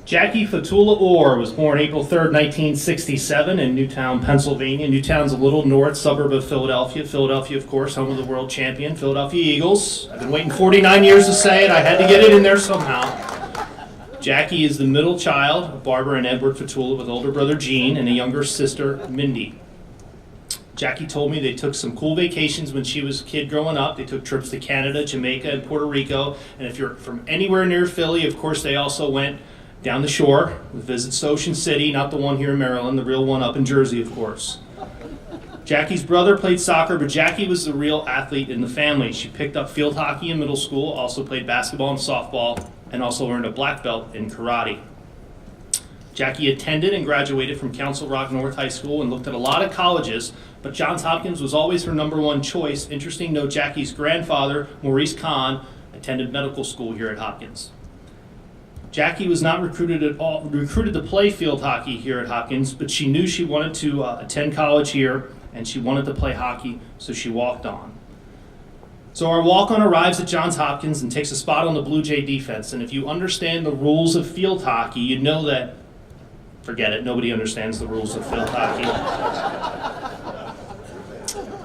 Jackie Fatula Orr was born April 3rd, 1967 in Newtown, Pennsylvania. Newtown's a little north suburb of Philadelphia. Philadelphia, of course, home of the world champion, Philadelphia Eagles. I've been waiting 49 years to say it. I had to get it in there somehow. Jackie is the middle child of Barbara and Edward Fatula with older brother Gene and a younger sister, Mindy. Jackie told me they took some cool vacations when she was a kid growing up. They took trips to Canada, Jamaica, and Puerto Rico. And if you're from anywhere near Philly, of course, they also went down the shore, visits Ocean City, not the one here in Maryland, the real one up in Jersey, of course. Jackie's brother played soccer, but Jackie was the real athlete in the family. She picked up field hockey in middle school, also played basketball and softball, and also earned a black belt in karate. Jackie attended and graduated from Council Rock North High School and looked at a lot of colleges, but Johns Hopkins was always her number one choice. Interesting to note, Jackie's grandfather, Maurice Kahn, attended medical school here at Hopkins. Jackie was not recruited to play field hockey here at Hopkins, but she knew she wanted to attend college here, and she wanted to play hockey, so she walked on. So our walk-on arrives at Johns Hopkins and takes a spot on the Blue Jay defense, and if you understand the rules of field hockey, you know that, forget it, nobody understands the rules of field hockey.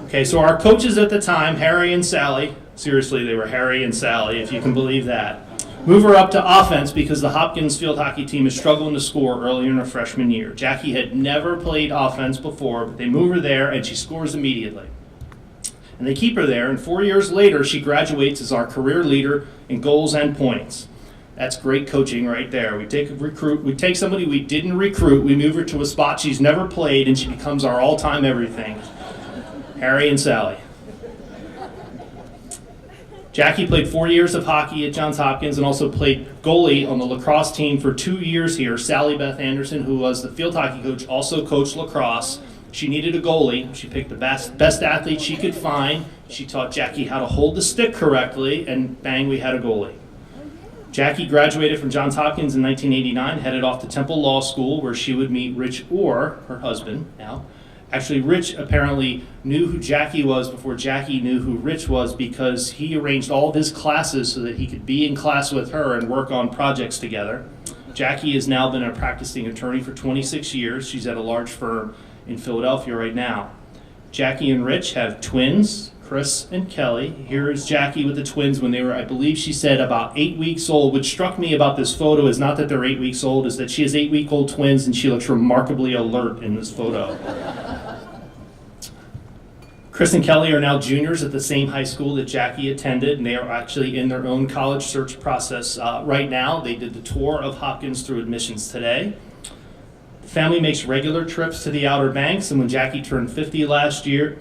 Okay, so our coaches at the time, Harry and Sally, seriously, they were Harry and Sally, if you can believe that, move her up to offense because the Hopkins field hockey team is struggling to score early in her freshman year. Jackie had never played offense before, but they move her there and she scores immediately. And they keep her there, and 4 years later, she graduates as our career leader in goals and points. That's great coaching right there. We take somebody we didn't recruit, we move her to a spot she's never played, and she becomes our all-time everything. Harry and Sally. Jackie played 4 years of hockey at Johns Hopkins and also played goalie on the lacrosse team for 2 years here. Sally Beth Anderson, who was the field hockey coach, also coached lacrosse. She needed a goalie. She picked the best athlete she could find. She taught Jackie how to hold the stick correctly, and bang, we had a goalie. Jackie graduated from Johns Hopkins in 1989, headed off to Temple Law School, where she would meet Rich Orr, her husband now. Actually, Rich apparently knew who Jackie was before Jackie knew who Rich was, because he arranged all of his classes so that he could be in class with her and work on projects together. Jackie has now been a practicing attorney for 26 years. She's at a large firm in Philadelphia right now. Jackie and Rich have twins, Chris and Kelly. Here is Jackie with the twins when they were, I believe she said, about 8 weeks old. What struck me about this photo is not that they're 8 weeks old, is that she has 8-week-old twins and she looks remarkably alert in this photo. Chris and Kelly are now juniors at the same high school that Jackie attended, and they are actually in their own college search process right now. They did the tour of Hopkins through admissions today. The family makes regular trips to the Outer Banks, and when Jackie turned 50 last year,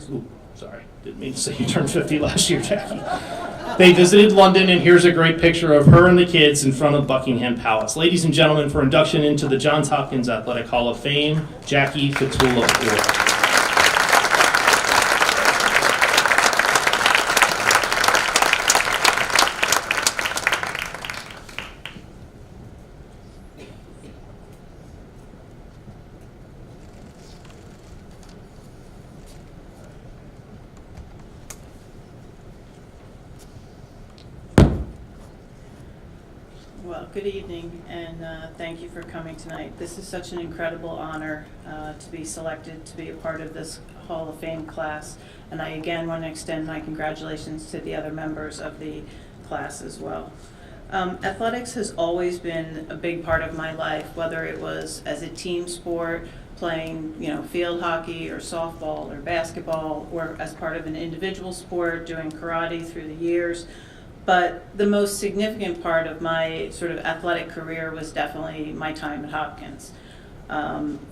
didn't mean to say you turned 50 last year, Jackie. They visited London, and here's a great picture of her and the kids in front of Buckingham Palace. Ladies and gentlemen, for induction into the Johns Hopkins Athletic Hall of Fame, Jackie Fatula Orr. Well, good evening, and thank you for coming tonight. This is such an incredible honor to be selected to be a part of this Hall of Fame class, and I again want to extend my congratulations to the other members of the class as well. Athletics has always been a big part of my life, whether it was as a team sport, playing field hockey or softball or basketball, or as part of an individual sport, doing karate through the years. But the most significant part of my sort of athletic career was definitely my time at Hopkins.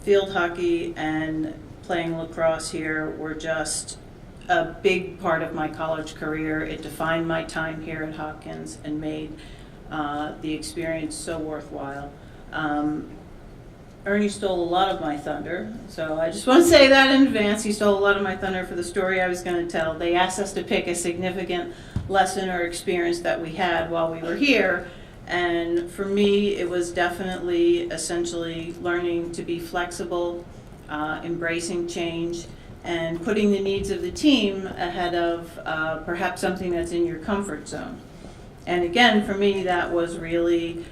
Field hockey and playing lacrosse here were just a big part of my college career. It defined my time here at Hopkins and made the experience so worthwhile. Ernie stole a lot of my thunder, so I just want to say that in advance. He stole a lot of my thunder for the story I was going to tell. They asked us to pick a significant lesson or experience that we had while we were here, and for me it was definitely essentially learning to be flexible, embracing change, and putting the needs of the team ahead of perhaps something that's in your comfort zone. And again, for me, that was really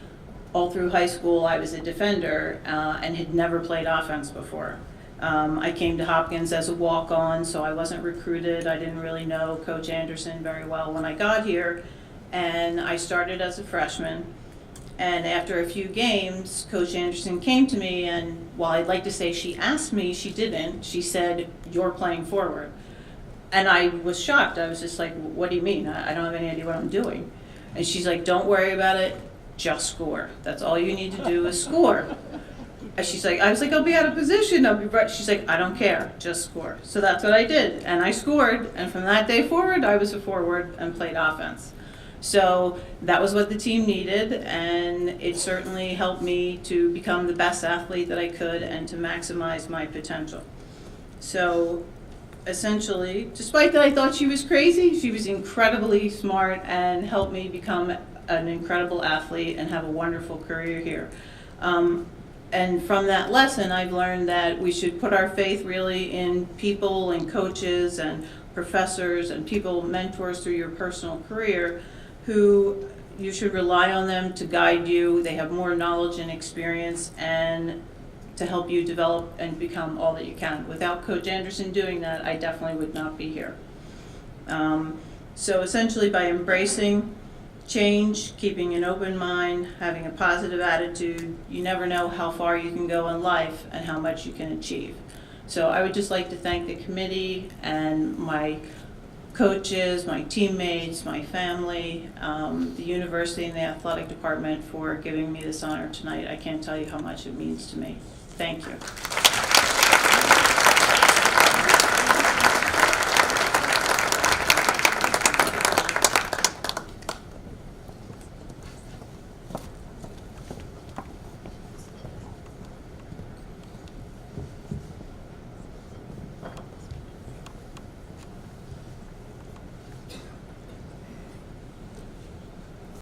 all through high school, I was a defender and had never played offense before. I came to Hopkins as a walk-on, so I wasn't recruited. I didn't really know Coach Anderson very well when I got here, and I started as a freshman. And after a few games, Coach Anderson came to me, and while I'd like to say she asked me, she didn't. She said, "You're playing forward." And I was shocked. I was just like, "What do you mean? I don't have any idea what I'm doing." And she's like, "Don't worry about it, just score. That's all you need to do is score." And she's like, I was like, "I'll be out of position." She's like, "I don't care, just score." So that's what I did, and I scored. And from that day forward, I was a forward and played offense. So that was what the team needed, and it certainly helped me to become the best athlete that I could and to maximize my potential. So essentially, despite that I thought she was crazy, she was incredibly smart and helped me become an incredible athlete and have a wonderful career here. And from that lesson, I've learned that we should put our faith really in people and coaches and professors and people, mentors through your personal career, who you should rely on them to guide you. They have more knowledge and experience and to help you develop and become all that you can. Without Coach Anderson doing that, I definitely would not be here. So essentially, by embracing change, keeping an open mind, having a positive attitude, you never know how far you can go in life and how much you can achieve. So I would just like to thank the committee and my coaches, my teammates, my family, the university and the athletic department for giving me this honor tonight. I can't tell you how much it means to me. Thank you.